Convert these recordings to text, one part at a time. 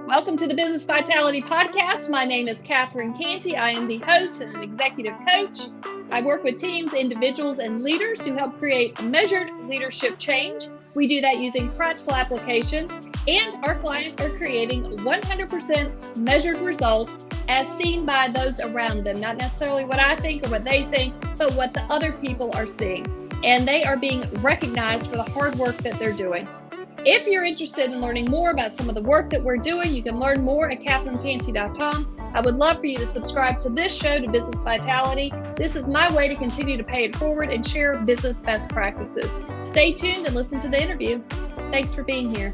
Welcome to the Business Vitality Podcast. My name is Catherine Cantey. I am the host and an executive coach. I work with teams, individuals, and leaders to help create measured leadership change. We do that using practical applications, and our clients are creating 100% measured results as seen by those around them. Not necessarily what I think or what they think, but what the other people are seeing. And they are being recognized for the hard work that they're doing. If you're interested in learning more about some of the work that we're doing, you can learn more at catherinecantey.com. I would love for you to subscribe to this show, to Business Vitality. This is my way to continue to pay it forward and share business best practices. Stay tuned and listen to the interview. Thanks for being here.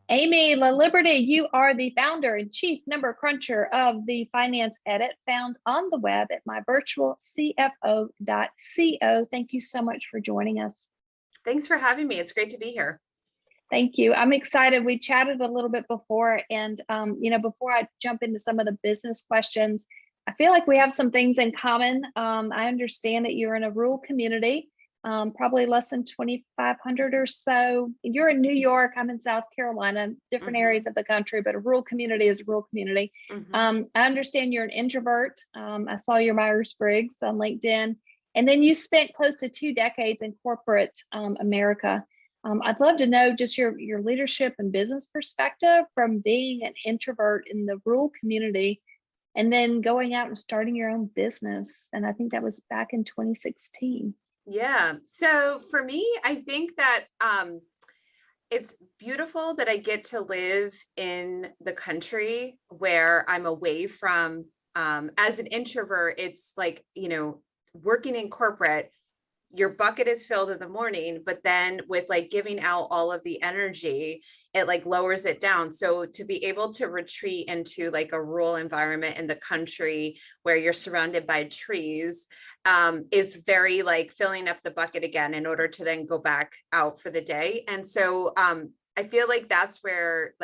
Aimee LaLiberte, you are the founder and chief number cruncher of the Finance Edit, found on the web at myvirtualcfo.co. Thank you so much for joining us. Thanks for having me. It's great to be here. Thank you. I'm excited. We chatted a little bit before, and before I jump into some of the business questions, I feel like we have some things in common. I understand that you're in a rural community, probably less than 2,500 or so. You're in New York. I'm in South Carolina, different areas of the country, but a rural community is a rural community. I understand you're an introvert. I saw your Myers-Briggs on LinkedIn. And then you spent close to 2 decades in corporate America. I'd love to know just your leadership and business perspective from being an introvert in the rural community and then going out and starting your own business. And I think that was back in 2016. Yeah. So for me, I think that it's beautiful that I get to live in the country where I'm away from, as an introvert, it's like, working in corporate, your bucket is filled in the morning, but then with like giving out all of the energy, it like lowers it down. So to be able to retreat into like a rural environment in the country where you're surrounded by trees is very like filling up the bucket again in order to then go back out for the day. And so I feel like that's where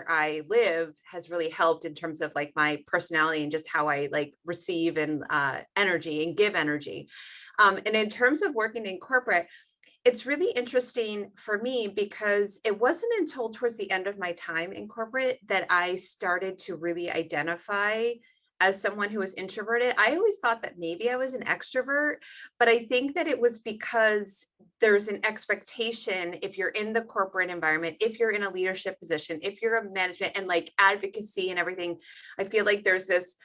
I live has really helped in terms of like my personality and just how I like receive and energy and give energy. And in terms of working in corporate, it's really interesting for me because it wasn't until towards the end of my time in corporate that I started to really identify as someone who was introverted. I always thought that maybe I was an extrovert, but I think that it was because there's an expectation if you're in the corporate environment, if you're in a leadership position, if you're a management and like advocacy and everything, I feel like there's this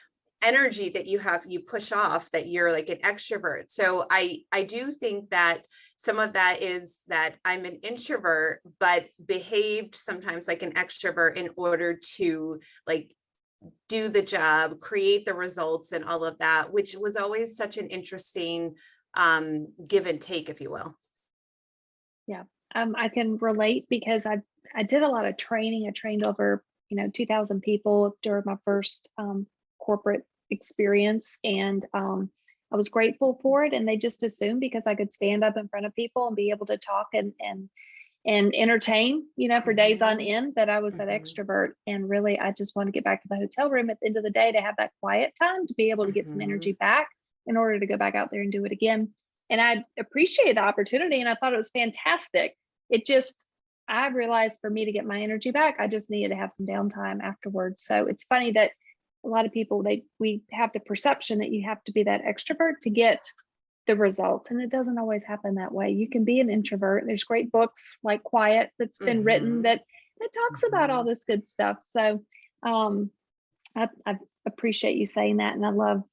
energy that you push off that you're like an extrovert. So I do think that some of that is that I'm an introvert, but behaved sometimes like an extrovert in order to like do the job, create the results and all of that, which was always such an interesting give and take, if you will. Yeah, I can relate because I did a lot of training. I trained over 2,000 people during my first corporate experience, and I was grateful for it. And they just assumed because I could stand up in front of people and be able to talk and entertain, for days on end, that I was that extrovert. And really, I just want to get back to the hotel room at the end of the day to have that quiet time to be able to get some energy back in order to go back out there and do it again. And I appreciated the opportunity and I thought it was fantastic. I realized for me to get my energy back, I just needed to have some downtime afterwards. So it's funny that a lot of people, we have the perception that you have to be that extrovert to get the results. And it doesn't always happen that way. You can be an introvert. There's great books like Quiet that's been written that talks about all this good stuff. So I appreciate you saying that. And I love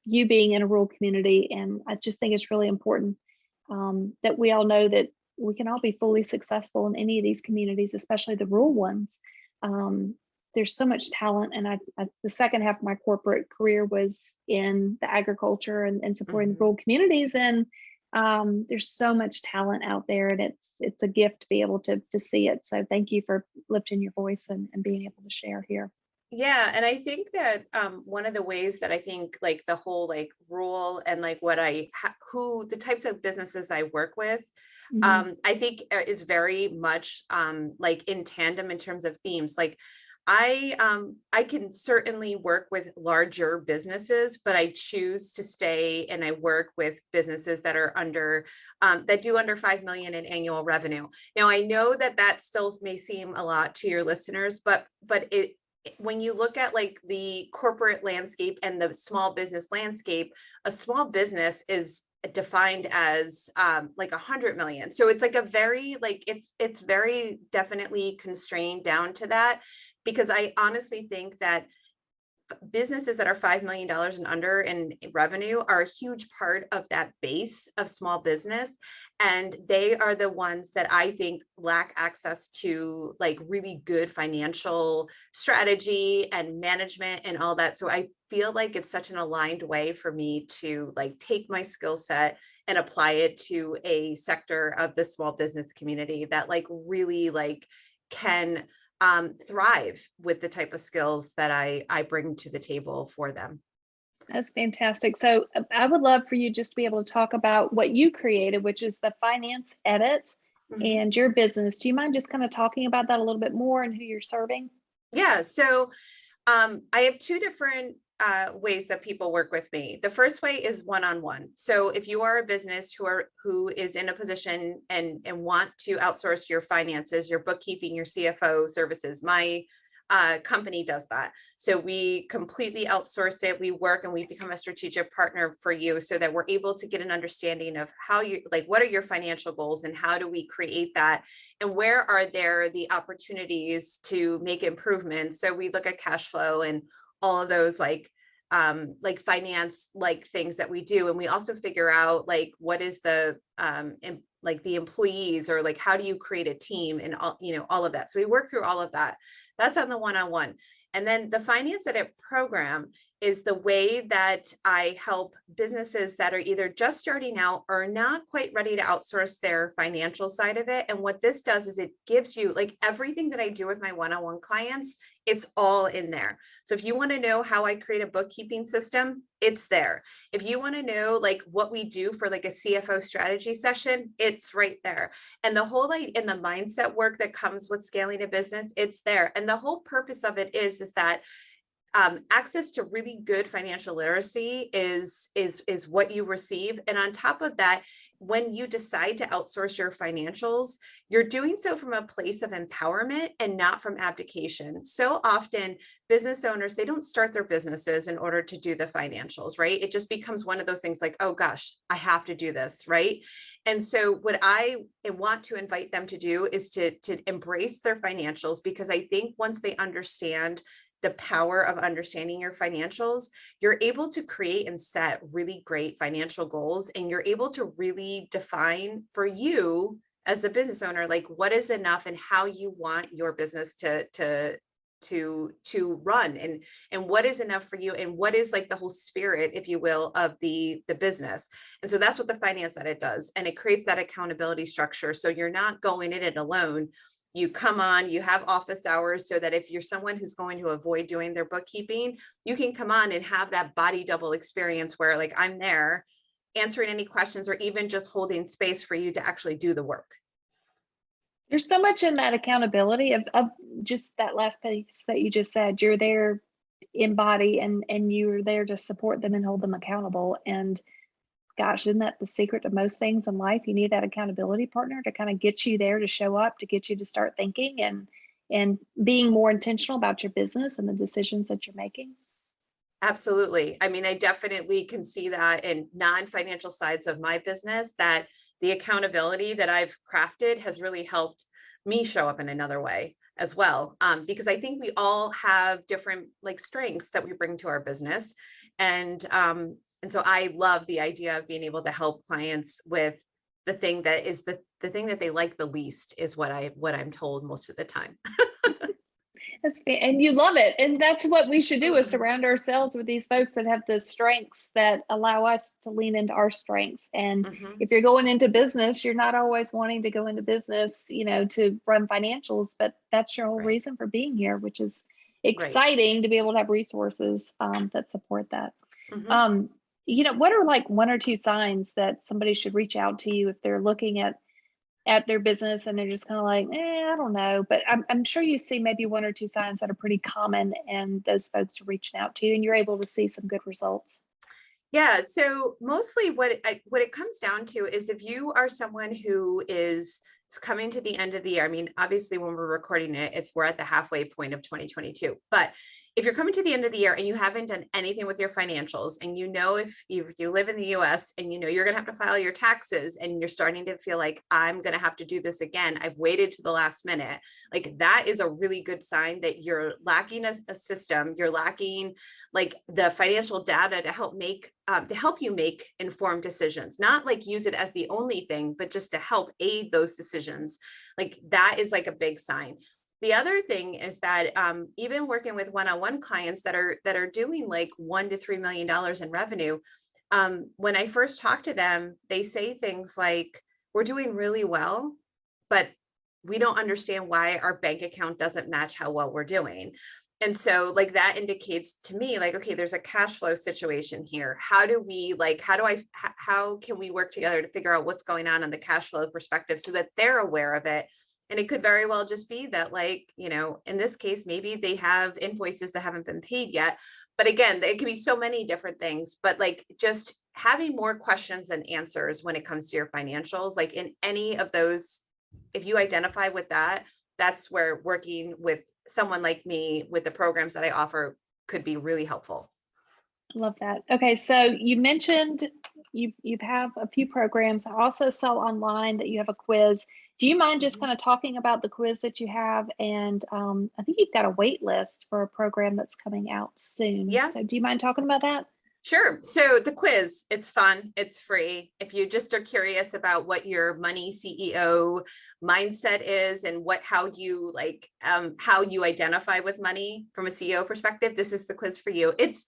you being in a rural community. And I just think it's really important that we all know that we can all be fully successful in any of these communities, especially the rural ones. There's so much talent. And the second half of my corporate career was in the agriculture and supporting the rural communities. And there's so much talent out there, and it's a gift to be able to see it. So thank you for lifting your voice and being able to share here. Yeah. And I think that one of the ways that I think like the whole like rural and like what the types of businesses I work with, I think is very much like in tandem in terms of themes. Like I can certainly work with larger businesses, but I choose to stay and I work with businesses that are under that do under 5 million in annual revenue. Now, I know that that still may seem a lot to your listeners, but when you look at like the corporate landscape and the small business landscape, a small business is defined as like 100 million. So it's like a very like it's very definitely constrained down to that, because I honestly think that businesses that are $5 million and under in revenue are a huge part of that base of small business. And they are the ones that I think lack access to like really good financial strategy and management and all that. So I feel like it's such an aligned way for me to like take my skill set and apply it to a sector of the small business community that like really like can thrive with the type of skills that I bring to the table for them. That's fantastic. So I would love for you just to be able to talk about what you created, which is the Finance Edit Mhm. and your business. Do you mind just kind of talking about that a little bit more and who you're serving? Yeah, so I have two different ways that people work with me. The first way is one-on-one. So if you are a business who is in a position and want to outsource your finances, your bookkeeping, your CFO services, my company does that. So we completely outsource it. We work and we become a strategic partner for you so that we're able to get an understanding of how you like, what are your financial goals and how do we create that? And where are there the opportunities to make improvements? So we look at cash flow and all of those like finance like things that we do. And we also figure out like what is the like the employees or like how do you create a team and all, you know, all of that. So we work through all of that. That's on the one-on-one. And then the Finance Edit program is the way that I help businesses that are either just starting out or not quite ready to outsource their financial side of it. And what this does is it gives you like everything that I do with my one-on-one clients, it's all in there. So if you want to know how I create a bookkeeping system, it's there. If you want to know like what we do for like a CFO strategy session, it's right there. And the whole like in the mindset work that comes with scaling a business, it's there. And the whole purpose of it is that access to really good financial literacy is what you receive. And on top of that, when you decide to outsource your financials, you're doing so from a place of empowerment and not from abdication. So often business owners, they don't start their businesses in order to do the financials, right? It just becomes one of those things like, oh gosh, I have to do this, right? And so what I want to invite them to do is to embrace their financials, because I think once they understand the power of understanding your financials, you're able to create and set really great financial goals. And you're able to really define for you as a business owner, like what is enough and how you want your business to run and what is enough for you and what is like the whole spirit, if you will, of the business. And so that's what the Finance Edit does. And it creates that accountability structure. So you're not going in it alone. You come on, you have office hours so that if you're someone who's going to avoid doing their bookkeeping, you can come on and have that body double experience where like I'm there answering any questions or even just holding space for you to actually do the work. There's so much in that accountability of just that last piece that you just said. You're there in body and you're there to support them and hold them accountable. And gosh, isn't that the secret to most things in life? You need that accountability partner to kind of get you there, to show up, to get you to start thinking and being more intentional about your business and the decisions that you're making. Absolutely. I mean, I definitely can see that in non-financial sides of my business, that the accountability that I've crafted has really helped me show up in another way as well. Because I think we all have different like strengths that we bring to our business. And so I love the idea of being able to help clients with the thing that is the thing that they like the least is what I'm told most of the time. And you love it. And that's what we should do, is surround ourselves with these folks that have the strengths that allow us to lean into our strengths. And Mhm. if you're going into business, you're not always wanting to go into business, to run financials, but that's your whole Right. reason for being here, which is Right. exciting to be able to have resources that support that. Mhm. Um, what are like one or two signs that somebody should reach out to you if they're looking at at their business and they're just kind of like, I don't know. But I'm sure you see maybe one or two signs that are pretty common, and those folks are reaching out to you, and you're able to see some good results. Yeah. So mostly what it comes down to is if you are someone who is it's coming to the end of the year. I mean, obviously when we're recording it, we're at the halfway point of 2022. But if you're coming to the end of the year and you haven't done anything with your financials, and if you live in the US and you're going to have to file your taxes and you're starting to feel like I'm going to have to do this again, I've waited to the last minute, like that is a really good sign that you're lacking a system, you're lacking like the financial data to help you make informed decisions, not like use it as the only thing, but just to help aid those decisions. Like that is like a big sign. The other thing is that even working with one-on-one clients that are doing like $1 to $3 million in revenue, when I first talk to them, they say things like, "We're doing really well, but we don't understand why our bank account doesn't match how well we're doing." And so like that indicates to me like, okay, there's a cash flow situation here. How can we work together to figure out what's going on the cash flow perspective so that they're aware of it? And it could very well just be that like, in this case, maybe they have invoices that haven't been paid yet. But again, it could be so many different things, but like just having more questions than answers when it comes to your financials, like in any of those, if you identify with that, that's where working with someone like me with the programs that I offer could be really helpful. Love that. Okay, so you mentioned you have a few programs. I also saw online that you have a quiz. Do you mind just kind of talking about the quiz that you have? And I think you've got a wait list for a program that's coming out soon. Yeah. So do you mind talking about that? Sure. So the quiz, it's fun. It's free. If you just are curious about what your money CEO mindset is and how you identify with money from a CEO perspective, this is the quiz for you. It's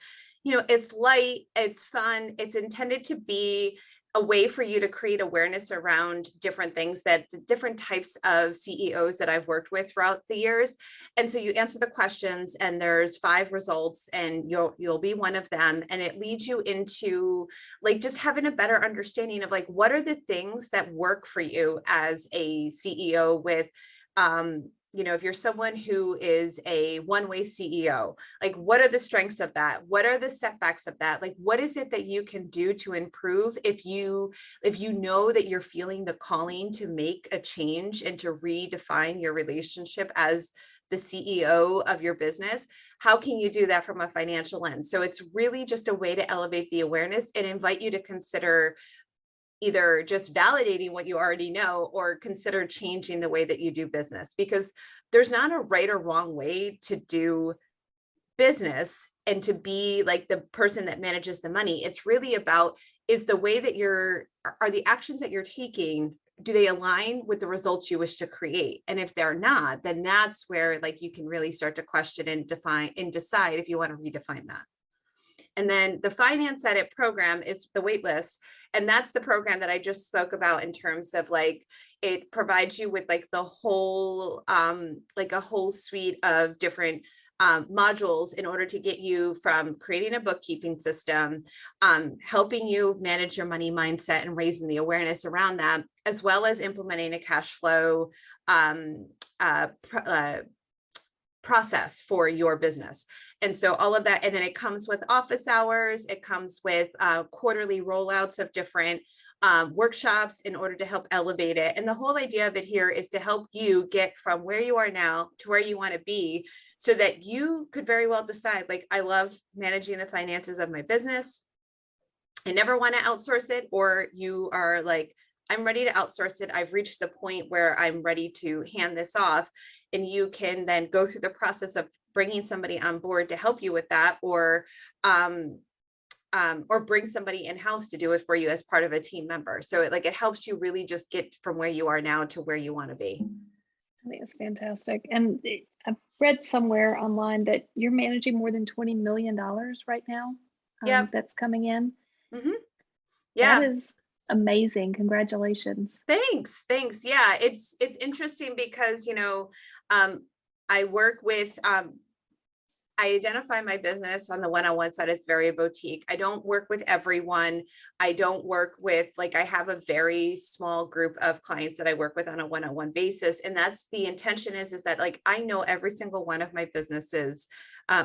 light, it's fun. It's intended to be a way for you to create awareness around different things, that different types of CEOs that I've worked with throughout the years. And so you answer the questions and there's 5 results and you'll be one of them. And it leads you into like just having a better understanding of like, what are the things that work for you as a CEO with, if you're someone who is a one-way CEO, like what are the strengths of that? What are the setbacks of that? Like, what is it that you can do to improve if you know that you're feeling the calling to make a change and to redefine your relationship as the CEO of your business? How can you do that from a financial lens? So it's really just a way to elevate the awareness and invite you to consider either just validating what you already know or consider changing the way that you do business, because there's not a right or wrong way to do business and to be like the person that manages the money. It's really about, is the way that are the actions that you're taking, do they align with the results you wish to create? And if they're not, then that's where like you can really start to question and define and decide if you want to redefine that. And then the Finance Edit program is the wait list. And that's the program that I just spoke about in terms of like, it provides you with like the whole, like a whole suite of different modules in order to get you from creating a bookkeeping system, helping you manage your money mindset and raising the awareness around that, as well as implementing a cash flow process for your business. And so all of that, and then it comes with office hours, it comes with quarterly rollouts of different workshops in order to help elevate it. And the whole idea of it here is to help you get from where you are now to where you want to be, so that you could very well decide, like, I love managing the finances of my business, I never want to outsource it, or you are like, I'm ready to outsource it. I've reached the point where I'm ready to hand this off. And you can then go through the process of bringing somebody on board to help you with that, or bring somebody in-house to do it for you as part of a team member. So it helps you really just get from where you are now to where you want to be. I think it's fantastic. And I've read somewhere online that you're managing more than $20 million right now. Yeah. That's coming in. Mm-hmm. Yeah. That is amazing. Congratulations. Thanks. Yeah, it's interesting because, I work with I identify my business on the one-on-one side as very boutique. I don't work with everyone. I don't work with, like, I have a very small group of clients that I work with on a one-on-one basis. And that's the intention is that, like, I know every single one of my businesses,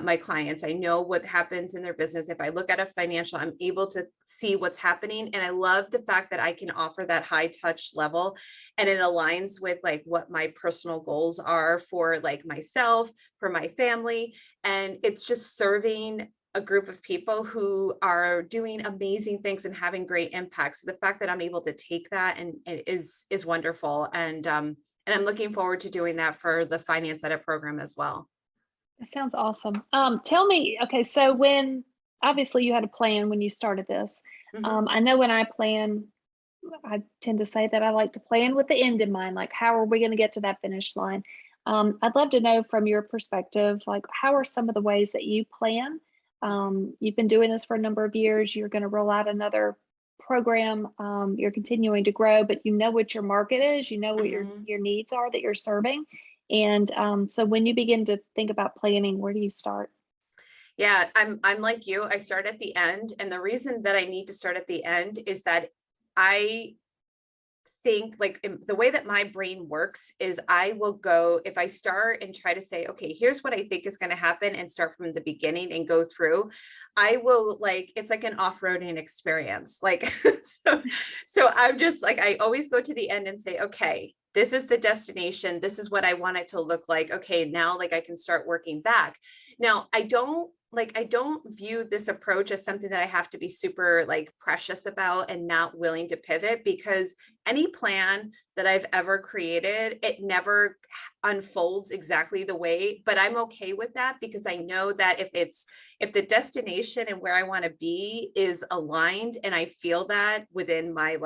my clients, I know what happens in their business. If I look at a financial, I'm able to see what's happening. And I love the fact that I can offer that high touch level, and it aligns with like what my personal goals are for like myself, for my family. And it's just serving a group of people who are doing amazing things and having great impact. So the fact that I'm able to take that and is wonderful. And I'm looking forward to doing that for the Finance Edit program as well. That sounds awesome. Tell me, okay, so when obviously you had a plan when you started this. Mhm. I know when I plan, I tend to say that I like to plan with the end in mind, like how are we going to get to that finish line? I'd love to know from your perspective, like how are some of the ways that you plan? You've been doing this for a number of years. You're going to roll out another program. You're continuing to grow, but you know what your market is. You know what Mhm. your needs are that you're serving. And so when you begin to think about planning, where do you start? Yeah, I'm like you. I start at the end. And the reason that I need to start at the end is that I think like the way that my brain works is I will go if I start and try to say, okay, here's what I think is going to happen and start from the beginning and go through. I will like it's like an off-roading experience. Like so I'm just like I always go to the end and say, okay, this is the destination. This is what I want it to look like. Okay, now like I can start working back. Now, I don't view this approach as something that I have to be super like precious about and not willing to pivot, because any plan that I've ever created, it never unfolds exactly the way, but I'm okay with that because I know that if the destination and where I want to be is aligned and I feel that within my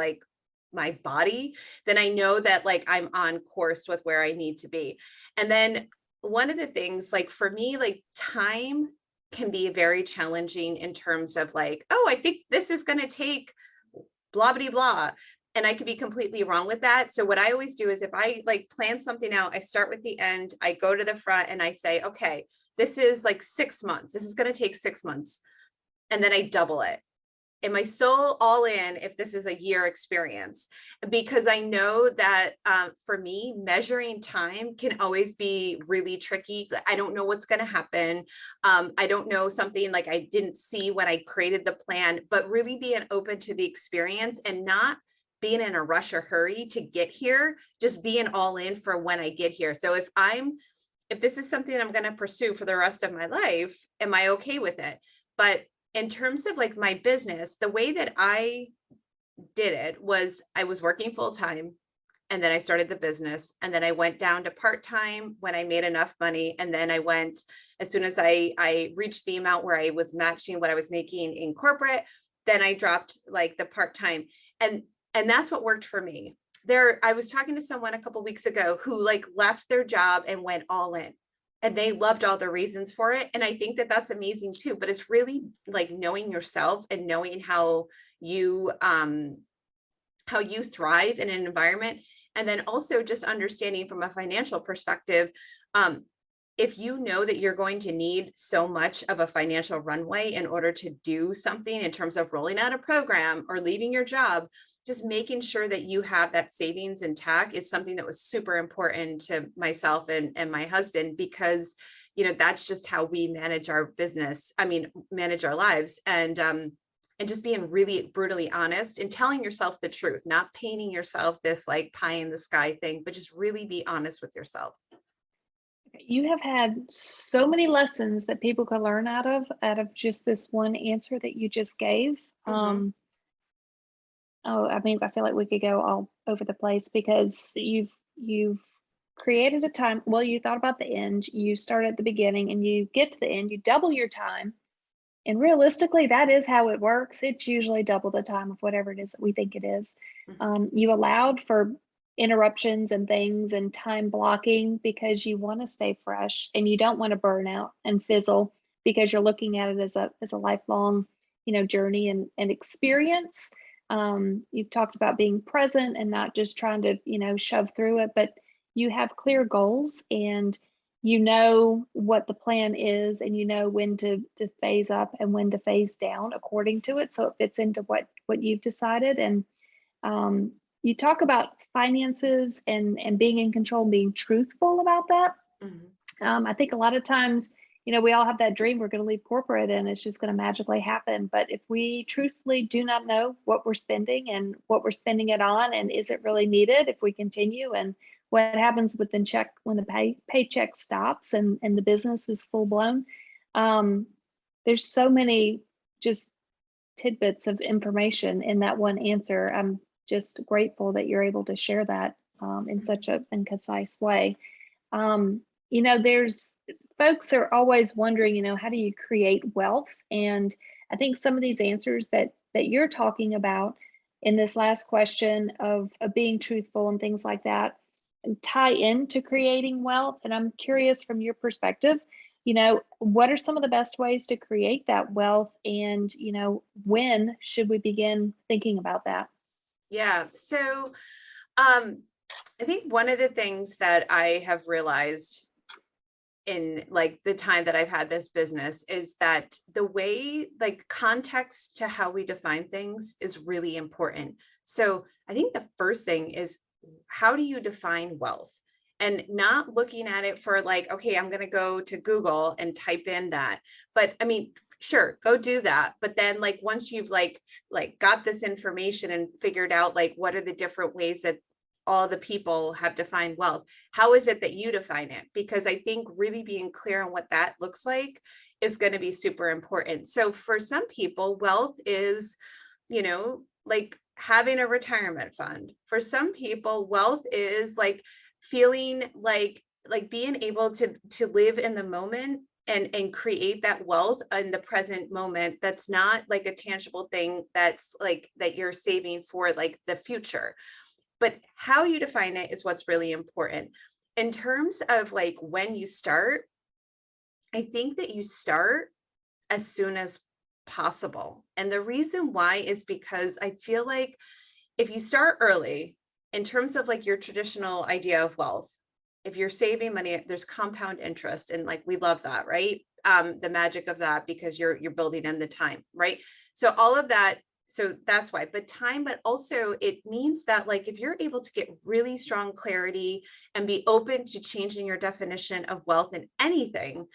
body, then I know that like I'm on course with where I need to be. And then one of the things like for me, like time can be very challenging in terms of like, oh, I think this is going to take blah blah blah, and I could be completely wrong with that. So what I always do is if I like plan something out, I start with the end, I go to the front and I say, okay, this is like 6 months, this is going to take 6 months, and then I double it. Am I still all in if this is a year experience? Because I know that for me, measuring time can always be really tricky. I don't know what's going to happen. I don't know something like I didn't see when I created the plan, but really being open to the experience and not being in a rush or hurry to get here, just being all in for when I get here. So if this is something I'm going to pursue for the rest of my life, am I okay with it? But in terms of like my business, the way that I did it was I was working full time, and then I started the business, and then I went down to part time when I made enough money, and then I went as soon as I reached the amount where I was matching what I was making in corporate, then I dropped like the part time, and that's what worked for me. There, I was talking to someone a couple weeks ago who like left their job and went all in, and they loved all the reasons for it, and I think that that's amazing too. But it's really like knowing yourself and knowing you um how you thrive in an environment. And then also just understanding from a financial perspective, um, if you know that you're going to need so much of a financial runway in order to do something in terms of rolling out a program or leaving your job, just making sure that you have that savings intact is something that was super important to myself and my husband, because that's just how we manage our business. I mean, manage our lives. And just being really brutally honest and telling yourself the truth, not painting yourself this like pie in the sky thing, but just really be honest with yourself. You have had so many lessons that people could learn out of just this one answer that you just gave. Mhm. Oh, I mean, I feel like we could go all over the place because you've created a time. Well, you thought about the end, you start at the beginning, and you get to the end. You double your time, and realistically, that is how it works. It's usually double the time of whatever it is that we think it is. Mhm. You allowed for interruptions and things and time blocking because you want to stay fresh and you don't want to burn out and fizzle because you're looking at it as a lifelong, journey and experience. You've talked about being present and not just trying to, shove through it, but you have clear goals and you know what the plan is, and you know when to phase up and when to phase down according to it, so it fits into what you've decided. And um, you talk about finances and being in control and being truthful about that. Mhm. I think a lot of times, we all have that dream we're going to leave corporate and it's just going to magically happen. But if we truthfully do not know what we're spending and what we're spending it on, and is it really needed if we continue, and what happens with the check when the paycheck stops and the business is full blown, um, there's so many just tidbits of information in that one answer. I'm just grateful that you're able to share that in such a concise way. Um, there's folks are always wondering, how do you create wealth? And I think some of these answers that you're talking about in this last question of being truthful and things like that tie into creating wealth. And I'm curious from your perspective, what are some of the best ways to create that wealth? And, when should we begin thinking about that? Yeah. So I think one of the things that I have realized in like the time that I've had this business is that the way, like, context to how we define things is really important. So I think the first thing is, how do you define wealth? And not looking at it for like, okay, I'm going to go to Google and type in that. But I mean, sure, go do that. But then like once you've like got this information and figured out like what are the different ways that all the people have defined wealth, how is it that you define it? Because I think really being clear on what that looks like is going to be super important. So for some people, wealth is, like having a retirement fund. For some people, wealth is like feeling like being able to live in the moment and create that wealth in the present moment. That's not like a tangible thing that's like that you're saving for like the future. But how you define it is what's really important. In terms of like when you start, I think that you start as soon as possible. And the reason why is because I feel like if you start early, in terms of like your traditional idea of wealth, if you're saving money, there's compound interest, and like we love that, right? The magic of that, because you're building in the time, right? So all of that, so that's why. But time, but also it means that like if you're able to get really strong clarity and be open to changing your definition of wealth in anything,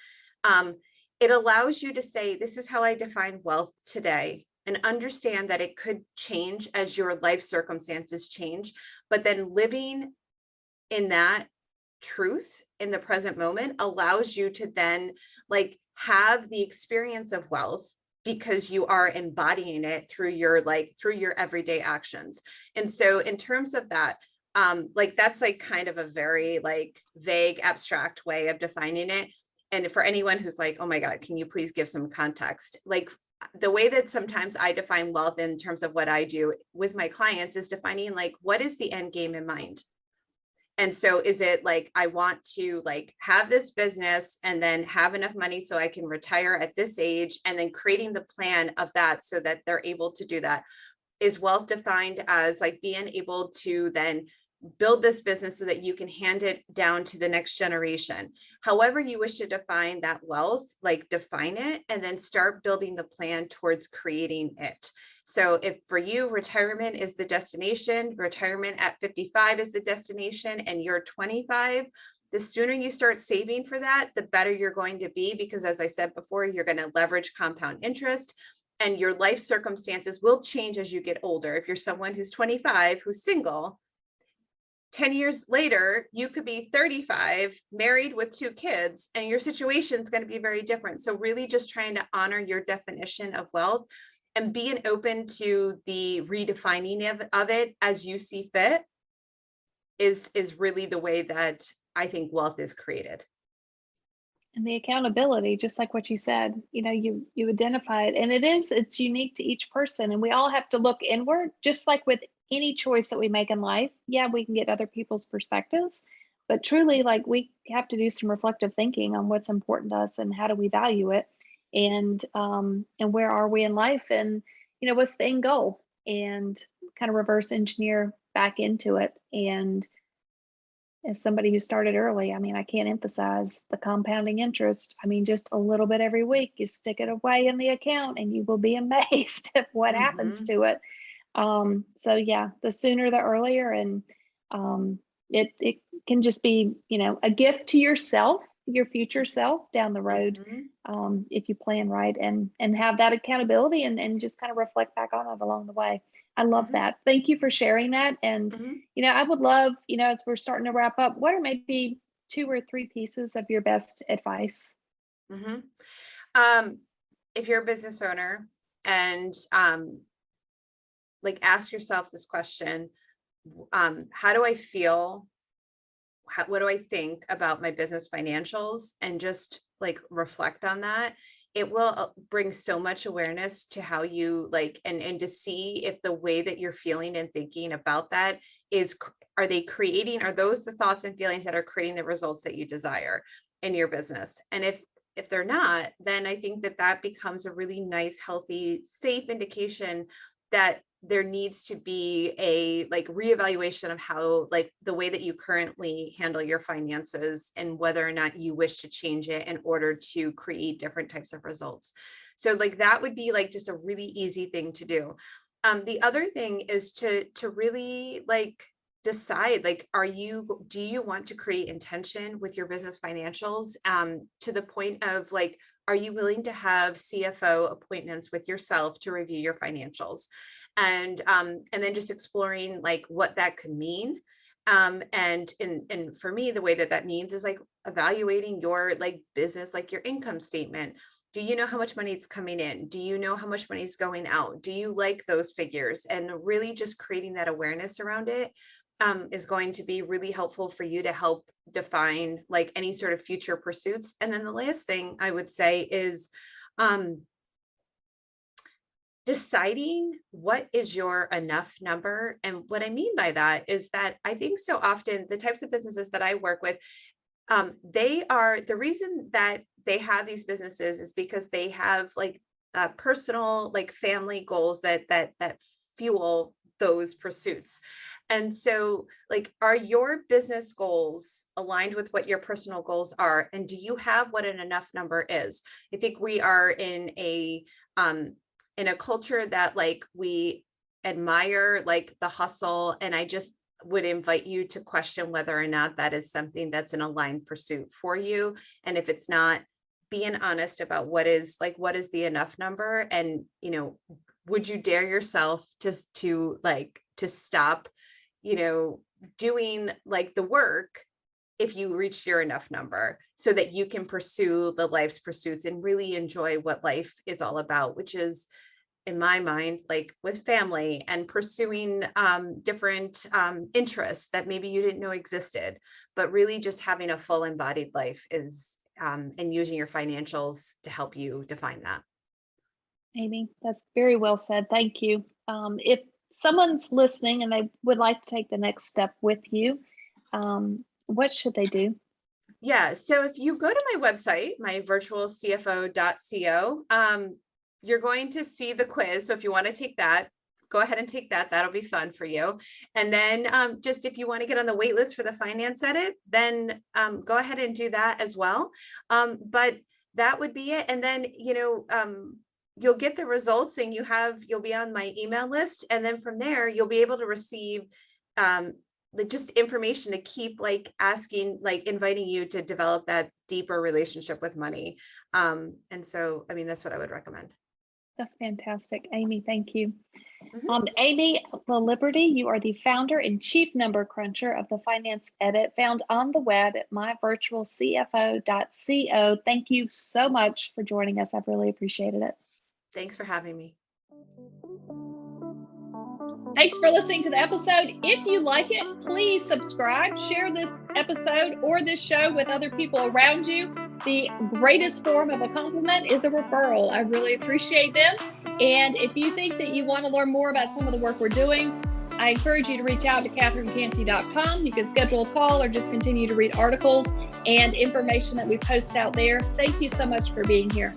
it allows you to say, this is how I define wealth today, and understand that it could change as your life circumstances change. But then living in that truth in the present moment allows you to then like have the experience of wealth, because you are embodying it through your everyday actions. And so in terms of that, like that's like kind of a very like vague, abstract way of defining it. And for anyone who's like, oh my God, can you please give some context? Like the way that sometimes I define wealth in terms of what I do with my clients is defining like, what is the end game in mind? And so is it like, I want to like have this business and then have enough money so I can retire at this age, and then creating the plan of that so that they're able to do that? Is wealth defined as like being able to then build this business so that you can hand it down to the next generation? However you wish to define that wealth, like define it and then start building the plan towards creating it. So if for you, retirement is the destination, retirement at 55 is the destination, and you're 25, the sooner you start saving for that, the better you're going to be, because as I said before, you're going to leverage compound interest, and your life circumstances will change as you get older. If you're someone who's 25, who's single, 10 years later, you could be 35, married with 2 kids, and your situation is going to be very different. So really just trying to honor your definition of wealth and being open to the redefining of it as you see fit is really the way that I think wealth is created. And the accountability, just like what you said, you identify it, and it's unique to each person, and we all have to look inward, just like with any choice that we make in life. Yeah, we can get other people's perspectives, but truly, like, we have to do some reflective thinking on what's important to us and how do we value it, and where are we in life, and what's the end goal, and kind of reverse engineer back into it. And as somebody who started early, I mean, I can't emphasize the compounding interest. I mean, just a little bit every week, you stick it away in the account and you will be amazed at what happens Mhm. to it. So yeah, the sooner the earlier, and it can just be, a gift to yourself, your future self down the road, Mhm. if you plan right and have that accountability and just kind of reflect back on it along the way. I love Mhm. that. Thank you for sharing that. And Mhm. I would love, as we're starting to wrap up, what are maybe 2 or 3 pieces of your best advice? Mhm. Um, if you're a business owner and like ask yourself this question, how do I feel? What do I think about my business financials? And just like reflect on that. It will bring so much awareness to how you like, and to see if the way that you're feeling and thinking about that are they creating, are those the thoughts and feelings that are creating the results that you desire in your business? And if they're not, then I think that that becomes a really nice, healthy, safe indication that there needs to be a like reevaluation of how like the way that you currently handle your finances and whether or not you wish to change it in order to create different types of results. So like that would be like just a really easy thing to do. The other thing is to really like decide like do you want to create intention with your business financials, to the point of like, are you willing to have CFO appointments with yourself to review your financials? And then just exploring like what that could mean. And for me, the way that that means is like evaluating your like business, like your income statement. Do you know how much money is coming in? Do you know how much money is going out? Do you like those figures? And really just creating that awareness around it, is going to be really helpful for you to help define like any sort of future pursuits. And then the last thing I would say is, um, deciding what is your enough number. And what I mean by that is that I think so often the types of businesses that I work with, they are the reason that they have these businesses is because they have like personal, like family goals that fuel those pursuits. And so, like, are your business goals aligned with what your personal goals are? And do you have what an enough number is? I think we are um, in a culture that like we admire like the hustle, and I just would invite you to question whether or not that is something that's an aligned pursuit for you. And if it's not, being honest about what is the enough number. And would you dare yourself to stop, you know doing like the work if you reach your enough number, so that you can pursue the life's pursuits and really enjoy what life is all about, which is, in my mind, like with family and pursuing different interests that maybe you didn't know existed, but really just having a full embodied life is, and using your financials to help you define that. Amy, that's very well said. Thank you. If someone's listening and they would like to take the next step with you, what should they do? Yeah. So if you go to my website, my virtualcfo.co, you're going to see the quiz. So if you want to take that, go ahead and take that. That'll be fun for you. And then just if you want to get on the wait list for the finance edit, then go ahead and do that as well. But that would be it. And then, you'll get the results and you'll be on my email list. And then from there, you'll be able to receive um, just information to keep like asking, like inviting you to develop that deeper relationship with money. And so, I mean, that's what I would recommend. That's fantastic. Amy, thank you. Mhm. Aimee LaLiberte, you are the founder and chief number cruncher of the Finance Edit, found on the web at myvirtualcfo.co. Thank you so much for joining us. I've really appreciated it. Thanks for having me. Thanks for listening to the episode. If you like it, please subscribe, share this episode or this show with other people around you. The greatest form of a compliment is a referral. I really appreciate them. And if you think that you want to learn more about some of the work we're doing, I encourage you to reach out to CatherineCantey.com. You can schedule a call or just continue to read articles and information that we post out there. Thank you so much for being here.